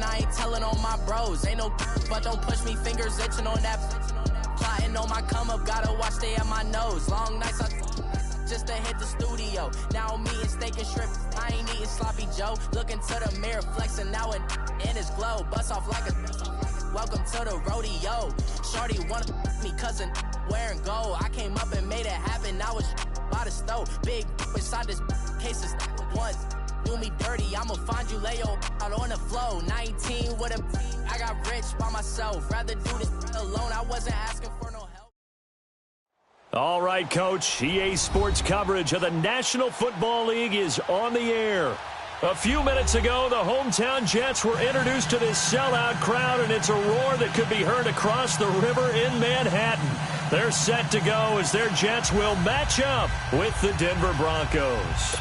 I ain't telling on my bros. Ain't no but don't push me, fingers itching on that. Plotting on my come up, gotta watch stay at my nose. Long nights just to hit the studio. Now I'm eating steak and shrimp. I ain't eating sloppy Joe. Looking to the mirror, flexing now and in his glow. Bust off like a welcome to the rodeo. Shorty wanna me cousin wearing gold. I came up and made it happen. Now it's by the stove. Big inside this case is once. Do me dirty, I'ma find you, lay your out on the floor. 19 with a I got rich by myself. Rather do this alone. I wasn't asking for no help. All right, Coach. EA Sports coverage of the National Football League is on the air. A few minutes ago, the hometown Jets were introduced to this sellout crowd, and it's a roar that could be heard across the river in Manhattan. They're set to go as their Jets will match up with the Denver Broncos.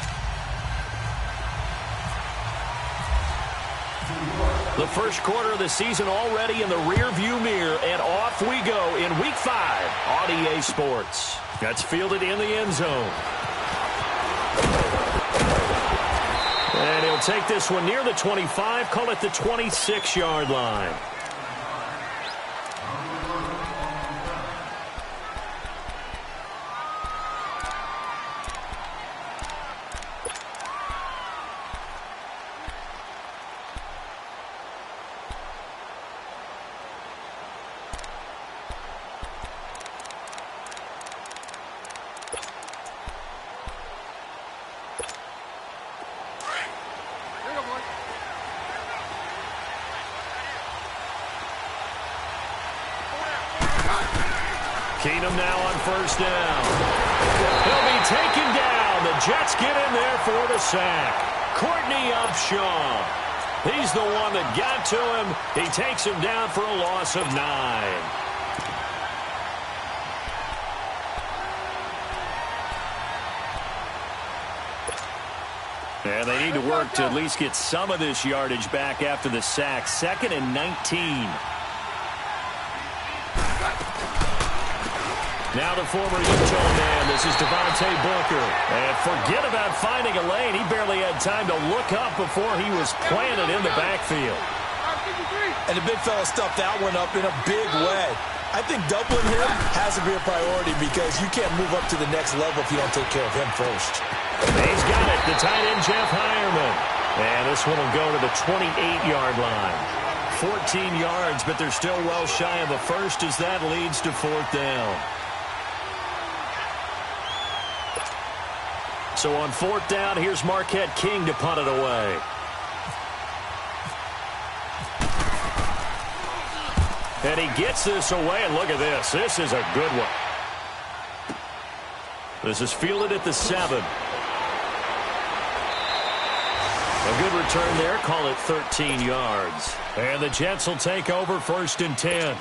The first quarter of the season already in the rearview mirror, and off we go in Week 5 on EA Sports. That's fielded in the end zone. And he'll take this one near the 25, call it the 26-yard line. Keenum now on first down. He'll be taken down. The Jets get in there for the sack. Courtney Upshaw. He's the one that got to him. He takes him down for a loss of 9. And they need to work to at least get some of this yardage back after the sack. 2nd and 19. Now the former Utah man, this is Devontae Booker. And forget about finding a lane. He barely had time to look up before he was planted in the backfield. And the big fella stuffed that one up in a big way. I think doubling him has to be a priority because you can't move up to the next level if you don't take care of him first. He's got it, the tight end Jeff Heuerman. And this one will go to the 28-yard line. 14 yards, but they're still well shy of the first as that leads to 4th down. So on 4th down, here's Marquette King to punt it away. And he gets this away, and look at this. This is a good one. This is fielded at the 7. A good return there. Call it 13 yards. And the Jets will take over 1st and 10.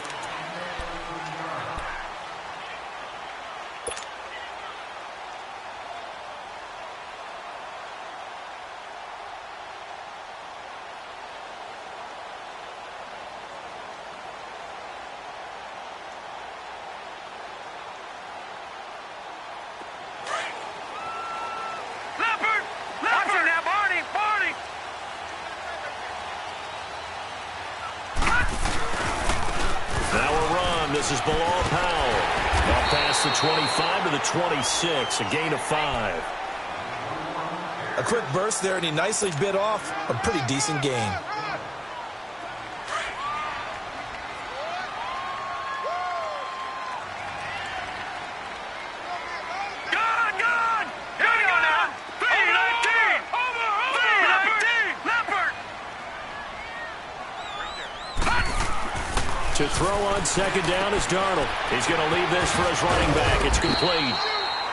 This is Bilal Powell. Now past the 25 to the 26, a gain of 5. A quick burst there, and he nicely bit off a pretty decent gain. To throw on 2nd down is Darnold. He's going to leave this for his running back. It's complete.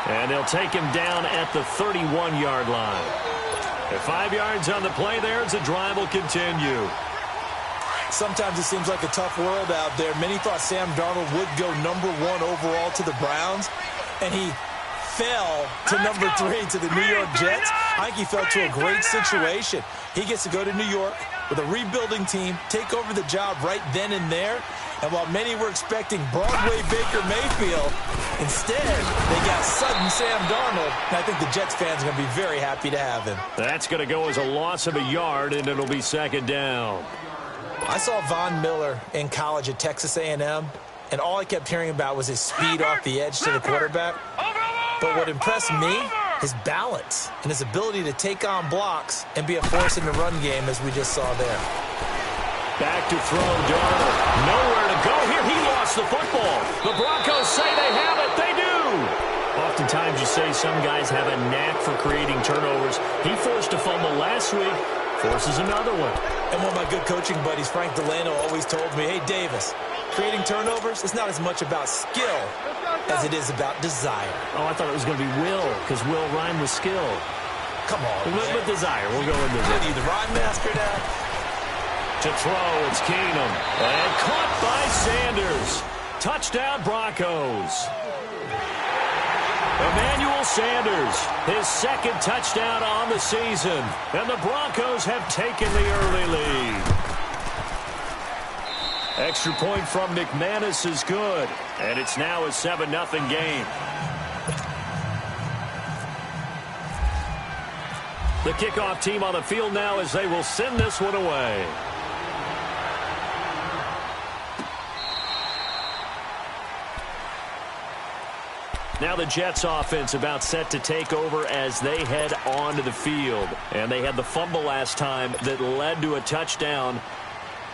And they'll take him down at the 31-yard line. At 5 yards on the play there as the drive will continue. Sometimes it seems like a tough world out there. Many thought Sam Darnold would go number 1 overall to the Browns, and he fell to number 3 to the New York Jets. I think he fell to a great situation. He gets to go to New York with a rebuilding team, take over the job right then and there. And while many were expecting Broadway Baker Mayfield, instead, they got sudden Sam Darnold. And I think the Jets fans are going to be very happy to have him. That's going to go as a loss of a yard, and it'll be 2nd down. I saw Von Miller in college at Texas A&M, and all I kept hearing about was his speed off the edge to the quarterback. But what impressed me, his balance and his ability to take on blocks and be a force in the run game, as we just saw there. Back to throw, Darnold. Nowhere to go here. He lost the football. The Broncos say they have it. They do. Oftentimes you say some guys have a knack for creating turnovers. He forced a fumble last week, forces another one. And one of my good coaching buddies, Frank Delano, always told me, hey, Davis, creating turnovers is not as much about skill as it is about desire. Oh, I thought it was going to be will, because will rhyme with skill. Come on, with desire. We'll go with desire. Are you the rhyme master now? To throw, it's Keenum. And caught by Sanders. Touchdown, Broncos. Emmanuel Sanders, his second touchdown on the season. And the Broncos have taken the early lead. Extra point from McManus is good. And it's now a 7-0 game. The kickoff team on the field now as they will send this one away. Now the Jets offense about set to take over as they head onto the field. And they had the fumble last time that led to a touchdown.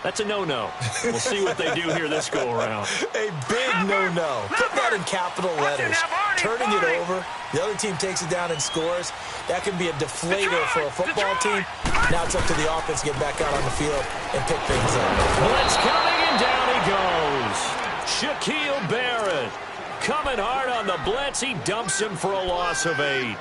That's a no-no. We'll see what they do here this go-around. A big no-no. Put that in capital letters. Turning it over, the other team takes it down and scores. That can be a deflator for a football team. Now it's up to the offense to get back out on the field and pick things up. Blitz coming, and down he goes. Shaquille Barrett. Coming hard on the blitz. He dumps him for a loss of 8.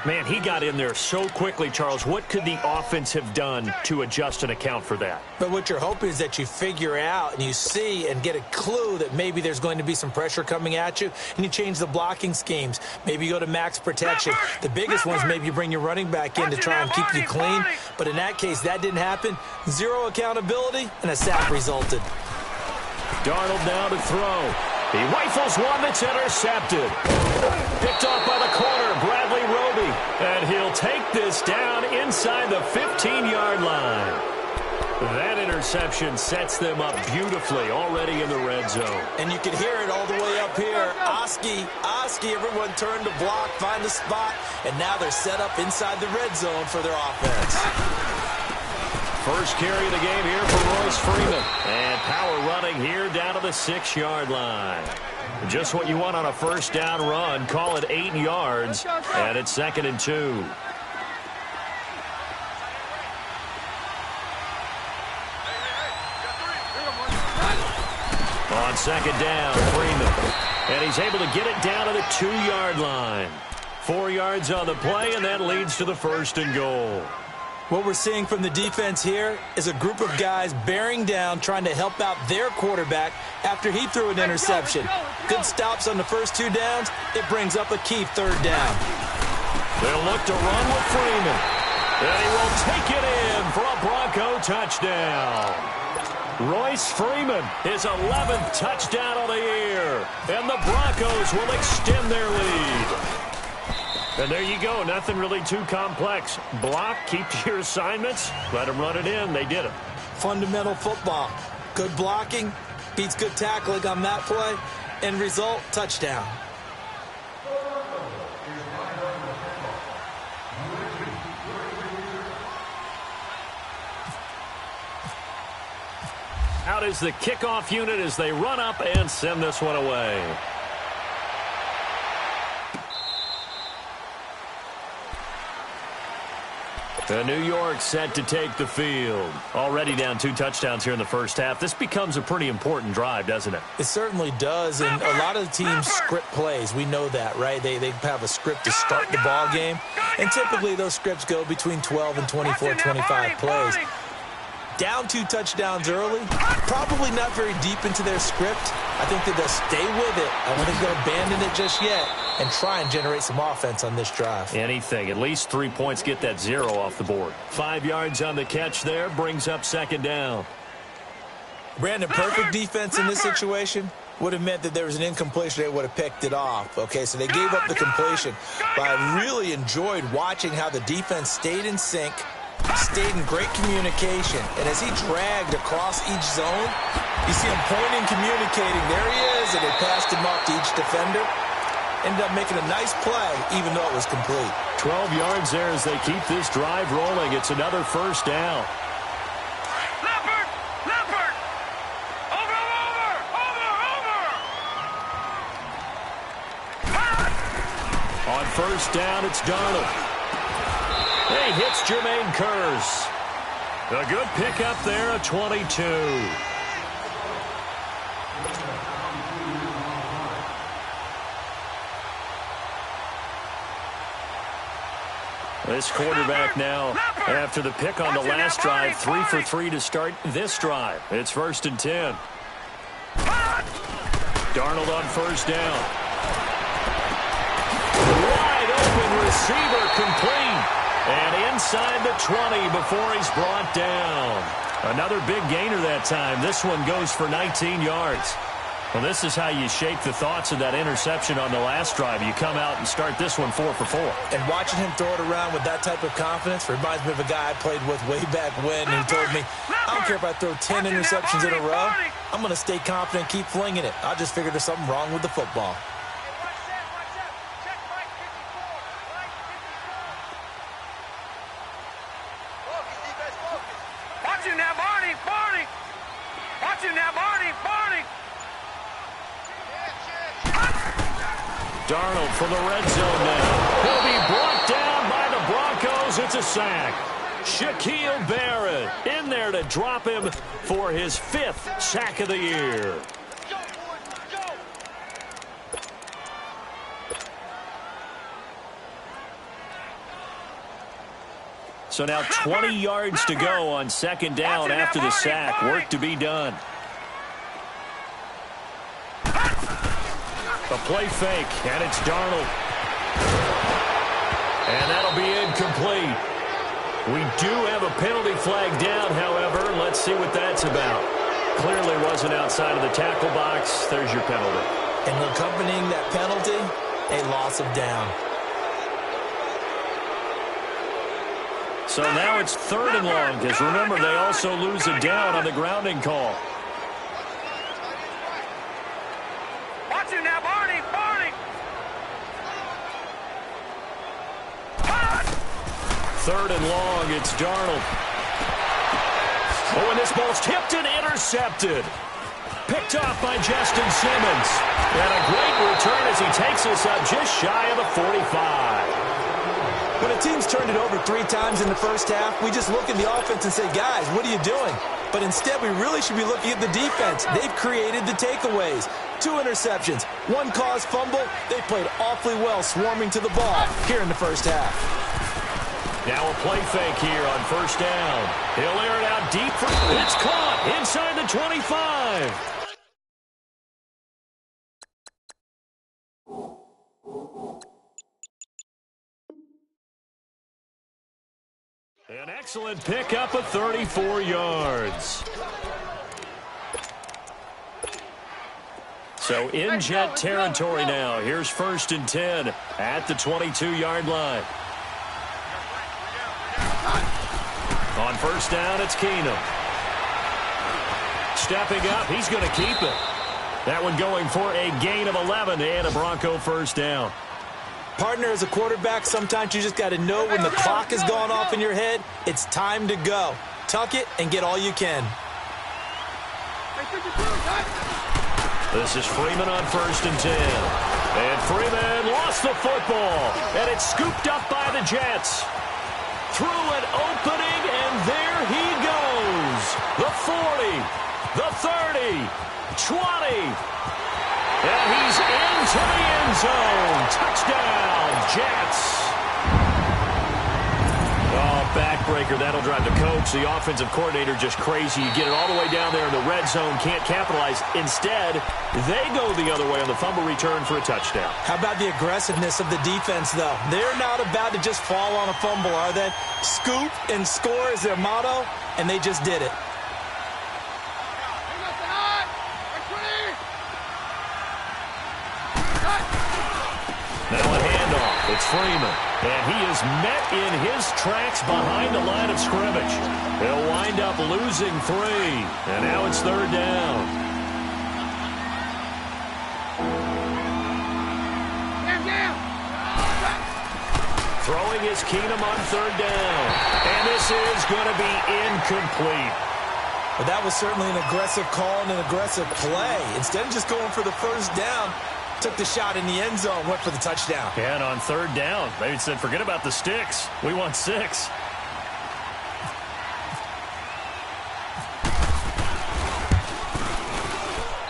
Man, he got in there so quickly, Charles. What could the offense have done to adjust and account for that? But what you're hoping is that you figure out and you see and get a clue that maybe there's going to be some pressure coming at you, and you change the blocking schemes. Maybe you go to max protection. The biggest one is maybe you bring your running back in to try and keep you clean. But in that case, that didn't happen. Zero accountability, and a sack resulted. Darnold now to throw. He rifles one that's intercepted. Picked off by the corner, Bradley Roby. And he'll take this down inside the 15-yard line. That interception sets them up beautifully already in the red zone. And you can hear it all the way up here. Oski, everyone turned to block, find the spot, and now they're set up inside the red zone for their offense. First carry of the game here for Royce Freeman. And power running here down to the 6-yard line. Just what you want on a first down run. Call it 8 yards. And it's 2nd and 2. On 2nd down, Freeman. And he's able to get it down to the 2-yard line. 4 yards on the play, and that leads to the 1st and goal. What we're seeing from the defense here is a group of guys bearing down, trying to help out their quarterback after he threw an interception. Good stops on the first 2 downs. It brings up a key 3rd down. They'll look to run with Freeman. And he will take it in for a Bronco touchdown. Royce Freeman, his 11th touchdown of the year. And the Broncos will extend their lead. And there you go. Nothing really too complex. Block, keep to your assignments, let them run it in. They did it. Fundamental football. Good blocking beats good tackling on that play. End result, touchdown. Out is the kickoff unit as they run up and send this one away. New York set to take the field. Already down 2 touchdowns here in the first half. This becomes a pretty important drive, doesn't it? It certainly does, and a lot of the teams script plays. We know that, right? They have a script to start the ball game, and typically those scripts go between 12 and 24, 25 plays. Down 2 touchdowns early, probably not very deep into their script. I think that they'll stay with it. I don't think they'll abandon it just yet and try and generate some offense on this drive. Anything. At least 3 points, get that 0 off the board. 5 yards on the catch there, brings up 2nd down. Brandon, perfect defense in this situation would have meant that there was an incompletion. They would have picked it off. Okay, so they gave up the completion. But I really enjoyed watching how the defense stayed in sync, Stayed in great communication, and as he dragged across each zone, you see him pointing, communicating. There he is, and they passed him off to each defender. Ended up making a nice play, even though it was complete. 12 yards there as they keep this drive rolling. It's another first down. Leopard! Leopard! Over! On first down, it's Darnold. He hits Jermaine Kearse. A good pickup there, a 22. This quarterback now, after the pick on the last drive, 3 for 3 to start this drive. It's 1st and 10. Darnold on first down. Wide open receiver, complete. And inside the 20 before he's brought down. Another big gainer that time. This one goes for 19 yards. Well, this is how you shake the thoughts of that interception on the last drive. You come out and start this one 4 for 4. And watching him throw it around with that type of confidence reminds me of a guy I played with way back when, who told me, I don't care if I throw 10 interceptions in a row. I'm going to stay confident and keep flinging it. I just figured there's something wrong with the football. Darnold from the red zone now. He'll be brought down by the Broncos. It's a sack. Shaquille Barrett in there to drop him for his 5th sack of the year. So now 20 yards to go on 2nd down after the sack. Work to be done. A play fake, and it's Darnold. And that'll be incomplete. We do have a penalty flag down, however. Let's see what that's about. Clearly wasn't outside of the tackle box. There's your penalty. And accompanying that penalty, a loss of down. So now it's 3rd and long, because remember, they also lose a down on the grounding call. Watch it now, Barney! 3rd and long, it's Darnold. Oh, and this ball's tipped and intercepted. Picked off by Justin Simmons. And a great return as he takes us up just shy of the 45. When a team's turned it over 3 times in the first half, we just look at the offense and say, guys, what are you doing? But instead, we really should be looking at the defense. They've created the takeaways. 2 interceptions, 1 caused fumble. They played awfully well swarming to the ball here in the first half. Now a play fake here on 1st down. He'll air it out deep. It's caught inside the 25. An excellent pickup of 34 yards. So in Jet territory now. Here's 1st and 10 at the 22-yard line. On 1st down, it's Keenum. Stepping up, he's going to keep it. That one going for a gain of 11 and a Bronco 1st down. Partner, as a quarterback, sometimes you just got to know when the clock has gone off in your head, it's time to go. Tuck it and get all you can. This is Freeman on 1st and 10. And Freeman lost the football. And it's scooped up by the Jets. Through an opening, and there he goes. The 40, the 30, 20. And he's into the end zone. Touchdown, Jets. Oh, backbreaker. That'll drive the coach, the offensive coordinator, just crazy. You get it all the way down there in the red zone, can't capitalize. Instead, they go the other way on the fumble return for a touchdown. How about the aggressiveness of the defense, though? They're not about to just fall on a fumble, are they? Scoop and score is their motto, and they just did it. Now a handoff. It's Freeman, and he is met in his tracks behind the line of scrimmage. He'll wind up losing 3, and now it's 3rd down. Throwing is Keenum on 3rd down. And this is going to be incomplete. Well, that was certainly an aggressive call and an aggressive play. Instead of just going for the 1st down, took the shot in the end zone, went for the touchdown. Yeah, and on 3rd down, they said, forget about the sticks. We want 6.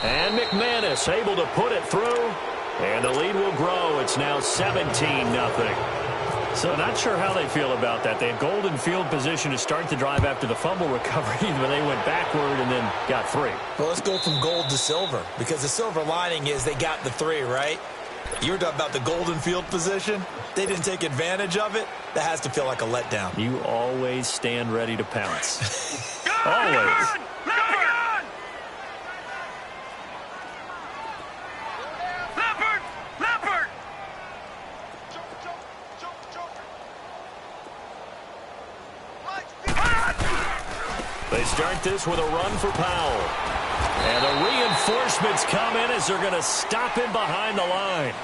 And McManus able to put it through. And the lead will grow. It's now 17-0. So not sure how they feel about that. They had golden field position to start the drive after the fumble recovery, but they went backward and then got 3. Well, let's go from gold to silver, because the silver lining is they got the 3, right? You were talking about the golden field position. They didn't take advantage of it. That has to feel like a letdown. You always stand ready to pounce. Always. They start this with a run for Powell. And the reinforcements come in as they're going to stop him behind the line.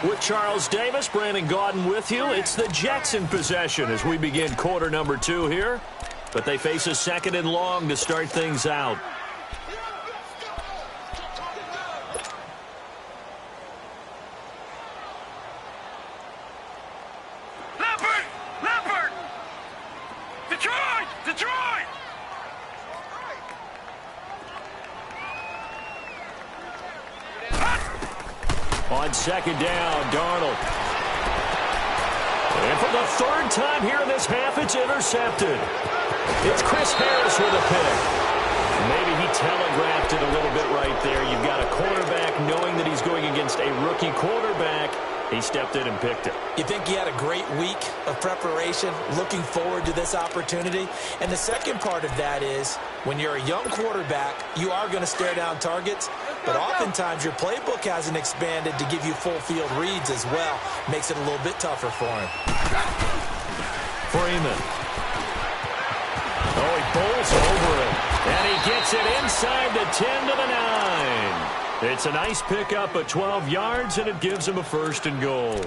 With Charles Davis, Brandon Gaudin with you. It's the Jets in possession as we begin quarter number 2 here. But they face a 2nd and long to start things out. Leopard! Detroit! On 2nd down, Darnold. And for the 3rd time here in this half, it's intercepted. It's Chris Harris with a pick. Maybe he telegraphed it a little bit right there. You've got a quarterback knowing that he's going against a rookie quarterback. He stepped in and picked it. You think he had a great week of preparation, looking forward to this opportunity? And the second part of that is, when you're a young quarterback, you are going to stare down targets, but oftentimes your playbook hasn't expanded to give you full field reads as well. Makes it a little bit tougher for him. Freeman. Oh, he bowls over him. And he gets it inside the 10 to the 9. It's a nice pickup of 12 yards, and it gives him a 1st and goal.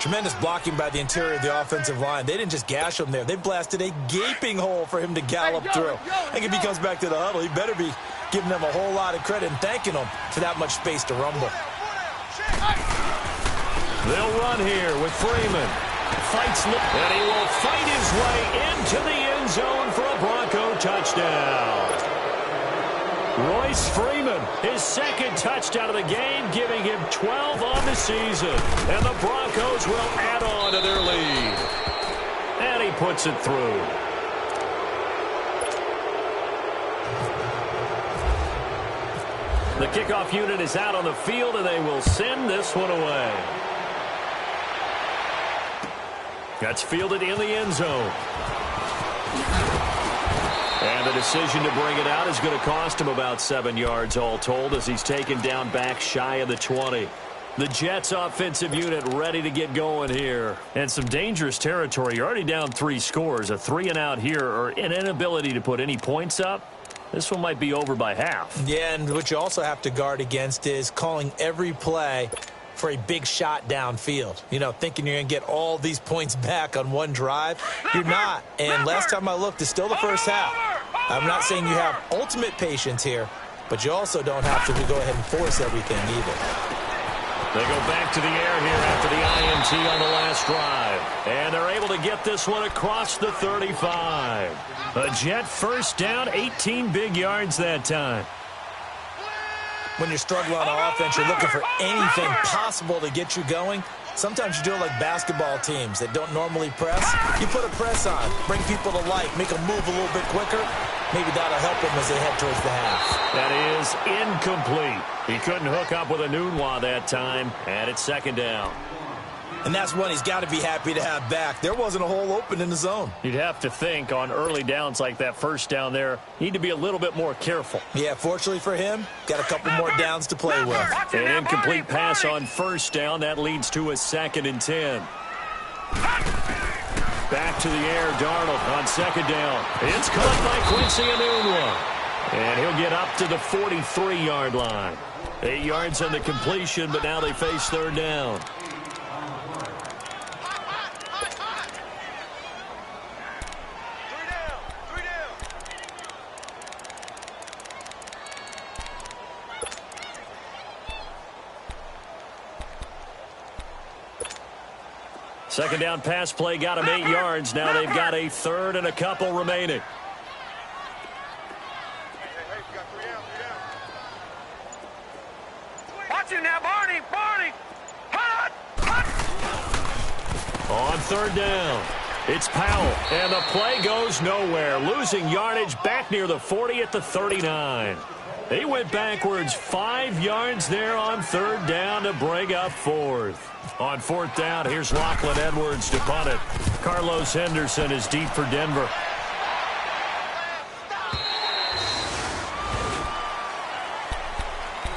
Tremendous blocking by the interior of the offensive line. They didn't just gash him there. They blasted a gaping hole for him to gallop through. I think if he comes back to the huddle, he better be giving them a whole lot of credit and thanking them for that much space to rumble. They'll run here with Freeman. Fights, and he will fight his way into the end zone for a Bronco touchdown. Royce Freeman, his 2nd touchdown of the game, giving him 12 on the season. And the Broncos will add on to their lead. And he puts it through. The kickoff unit is out on the field, and they will send this one away. That's fielded in the end zone. And the decision to bring it out is going to cost him about 7 yards all told as he's taken down back shy of the 20. The Jets offensive unit ready to get going here. And some dangerous territory. You're already down 3 scores. A 3-and-out here, or an inability to put any points up. This one might be over by half. Yeah, and what you also have to guard against is calling every play for a big shot downfield. You know, thinking you're going to get all these points back on one drive. You're not. And last time I looked, it's still the first half. I'm not saying you have ultimate patience here, but you also don't have to go ahead and force everything either. They go back to the air here after the INT on the last drive. And they're able to get this one across the 35. A Jet 1st down, 18 big yards that time. When you're struggling on offense, you're looking for anything possible to get you going. Sometimes you do it like basketball teams that don't normally press. You put a press on, bring people to life, make them move a little bit quicker. Maybe that'll help them as they head towards the half. That is incomplete. He couldn't hook up with a Nunwa that time, and it's 2nd down. And that's one he's got to be happy to have back. There wasn't a hole open in the zone. You'd have to think on early downs like that first down there, need to be a little bit more careful. Yeah, fortunately for him, got a couple more downs to play with. An incomplete pass on first down. That leads to a 2nd and 10. Back to the air, Darnold on 2nd down. It's caught by Quincy Enunwa. And he'll get up to the 43-yard line. 8 yards on the completion, but now they face 3rd down. Second down pass play got him 8 yards. Now they've got a 3rd and a couple remaining. Watch it now, Barney. Hot. On 3rd down, it's Powell, and the play goes nowhere. Losing yardage back near the 40 at the 39. He went backwards 5 yards there on 3rd down to bring up 4th. On 4th down, here's Lachlan Edwards to punt it. Carlos Henderson is deep for Denver.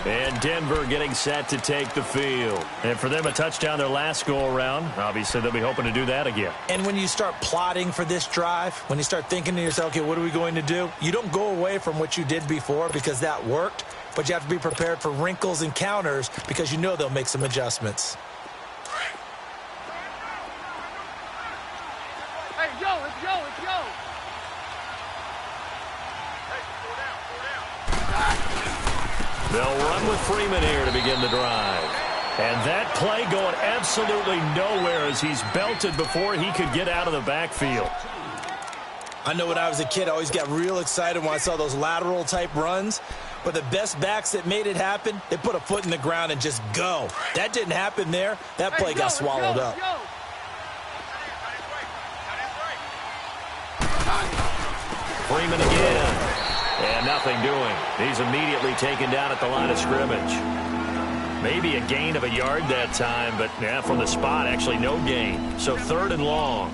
And Denver getting set to take the field. And for them, a touchdown their last go-around. Obviously, they'll be hoping to do that again. And when you start plotting for this drive, when you start thinking to yourself, okay, what are we going to do? You don't go away from what you did before because that worked, but you have to be prepared for wrinkles and counters because you know they'll make some adjustments. They'll run with Freeman here to begin the drive. And that play going absolutely nowhere as he's belted before he could get out of the backfield. I know when I was a kid, I always got real excited when I saw those lateral-type runs. But the best backs that made it happen, they put a foot in the ground and just go. That didn't happen there. That play got swallowed up. Freeman again. And nothing doing. He's immediately taken down at the line of scrimmage. Maybe a gain of a yard that time, but yeah, from the spot, actually no gain. So 3rd and long.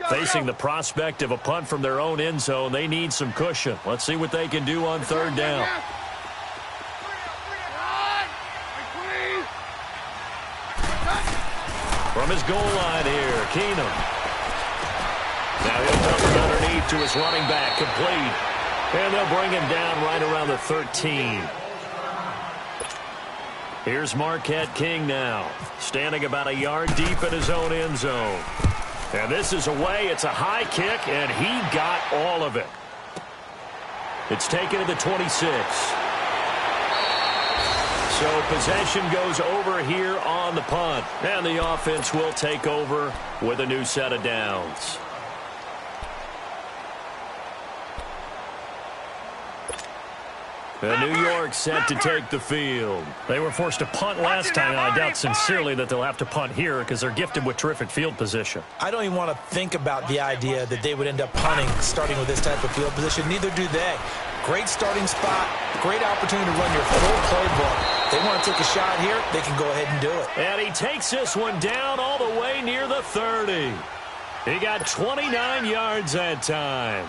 Facing the prospect of a punt from their own end zone, they need some cushion. Let's see what they can do on 3rd down. From his goal line here, Keenum. Now he'll dump it underneath to his running back, complete. And they'll bring him down right around the 13. Here's Marquette King now, standing about a yard deep in his own end zone. And this is away. It's a high kick, and he got all of it. It's taken to the 26. So possession goes over here on the punt. And the offense will take over with a new set of downs. And New York set to take the field. They were forced to punt last time, and I doubt sincerely that they'll have to punt here because they're gifted with terrific field position. I don't even want to think about the idea that they would end up punting starting with this type of field position. Neither do they. Great starting spot, great opportunity to run your full playbook. They want to take a shot here, they can go ahead and do it. And he takes this one down all the way near the 30. He got 29 yards that time.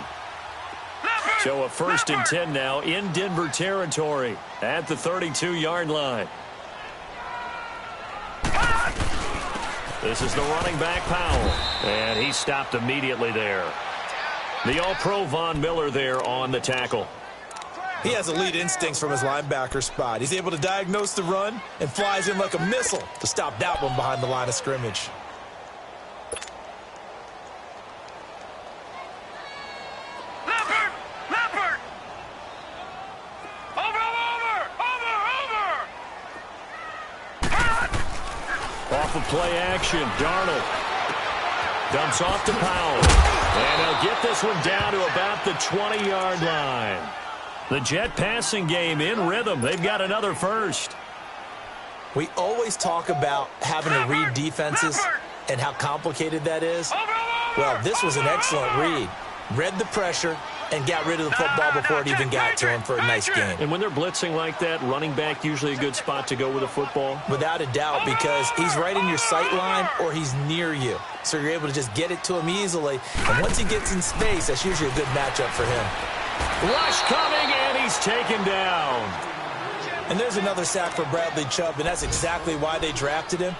So a 1st and 10 now in Denver territory at the 32-yard line. This is the running back, Powell. And he stopped immediately there. The All-Pro Von Miller there on the tackle. He has elite instincts from his linebacker spot. He's able to diagnose the run and flies in like a missile to stop that one behind the line of scrimmage. Off of play action, Darnold dumps off to Powell. And he'll get this one down to about the 20-yard line. The Jet passing game in rhythm. They've got another first. We always talk about having to read defenses and how complicated that is. Well, this was an excellent read. read the pressure, and got rid of the football before it even got to him for a nice gain. And when they're blitzing like that, running back usually a good spot to go with a football? Without a doubt, because he's right in your sight line or he's near you. So you're able to just get it to him easily. And once he gets in space, that's usually a good matchup for him. Rush coming, and he's taken down. And there's another sack for Bradley Chubb, and that's exactly why they drafted him.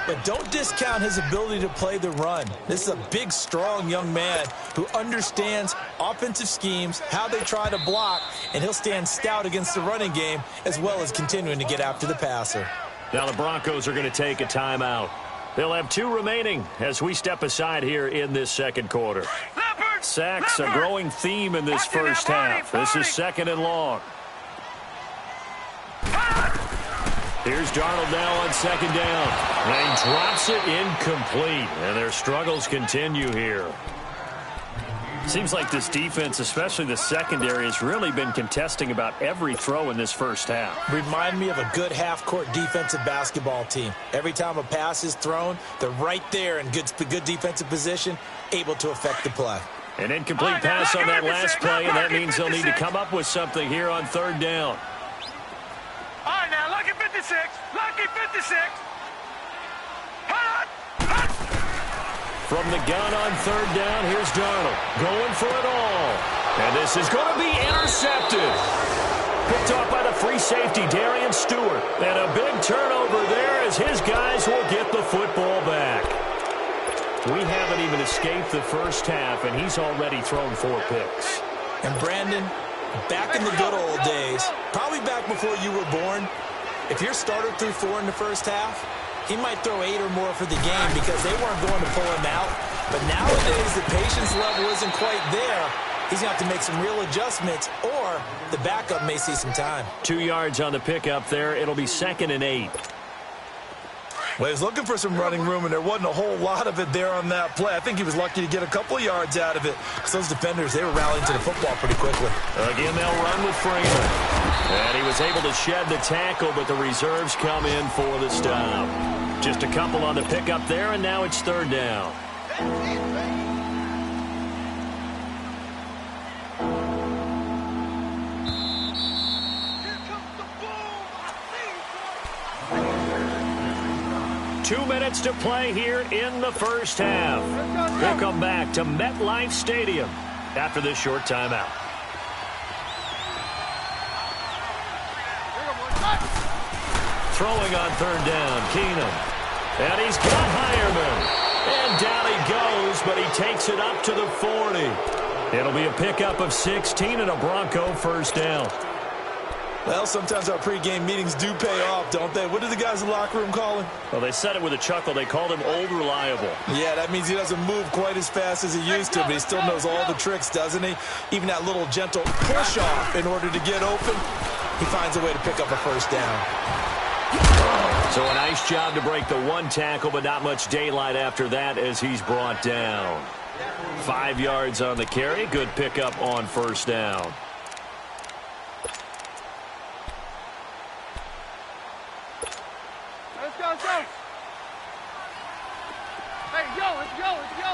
But don't discount his ability to play the run. This is a big, strong young man who understands offensive schemes, how they try to block, and he'll stand stout against the running game as well as continuing to get after the passer. Now the Broncos are going to take a timeout. They'll have 2 remaining as we step aside here in this second quarter. Sacks, a growing theme in this first half. This is 2nd and long. Here's Darnold now on 2nd down. And he drops it incomplete. And their struggles continue here. Seems like this defense, especially the secondary, has really been contesting about every throw in this first half. Remind me of a good half-court defensive basketball team. Every time a pass is thrown, they're right there in good defensive position, able to affect the play. An incomplete pass on that last play, and that means they'll need to come up with something here on 3rd down. All right, now, lucky 56. Lucky 56. From the gun on 3rd down, here's Darnold going for it all. And this is going to be intercepted. Picked off by the free safety, Darian Stewart. And a big turnover there as his guys will get the football back. We haven't even escaped the first half, and he's already thrown 4 picks. And Brandon, back in the good old days, probably back before you were born, if your starter threw 4 in the first half, he might throw 8 or more for the game because they weren't going to pull him out. But nowadays, the patience level isn't quite there. He's going to have to make some real adjustments, or the backup may see some time. 2 yards on the pickup there. It'll be 2nd and 8. Well, he was looking for some running room, and there wasn't a whole lot of it there on that play. I think he was lucky to get a couple of yards out of it because those defenders, they were rallying to the football pretty quickly. Again, they'll run with Freeman. And he was able to shed the tackle, but the reserves come in for the stop. Just a couple on the pickup there, and now it's 3rd down. Two minutes to play here in the first half. We'll come back to MetLife Stadium after this short timeout. Throwing on 3rd down, Keenum. And he's got Hireman. And down he goes, but he takes it up to the 40. It'll be a pickup of 16 and a Bronco first down. Well, sometimes our pregame meetings do pay off, don't they? What do the guys in the locker room call him? Well, they said it with a chuckle. They called him Old Reliable. Yeah, that means he doesn't move quite as fast as he used to, but he still knows all the tricks, doesn't he? Even that little gentle push-off in order to get open, he finds a way to pick up a first down. So a nice job to break the 1 tackle, but not much daylight after that as he's brought down. 5 yards on the carry. Good pickup on first down. Let's go, let's go. Hey, yo, let's go, let's go.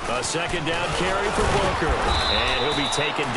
A 2nd down carry for Booker. And he'll be taken down.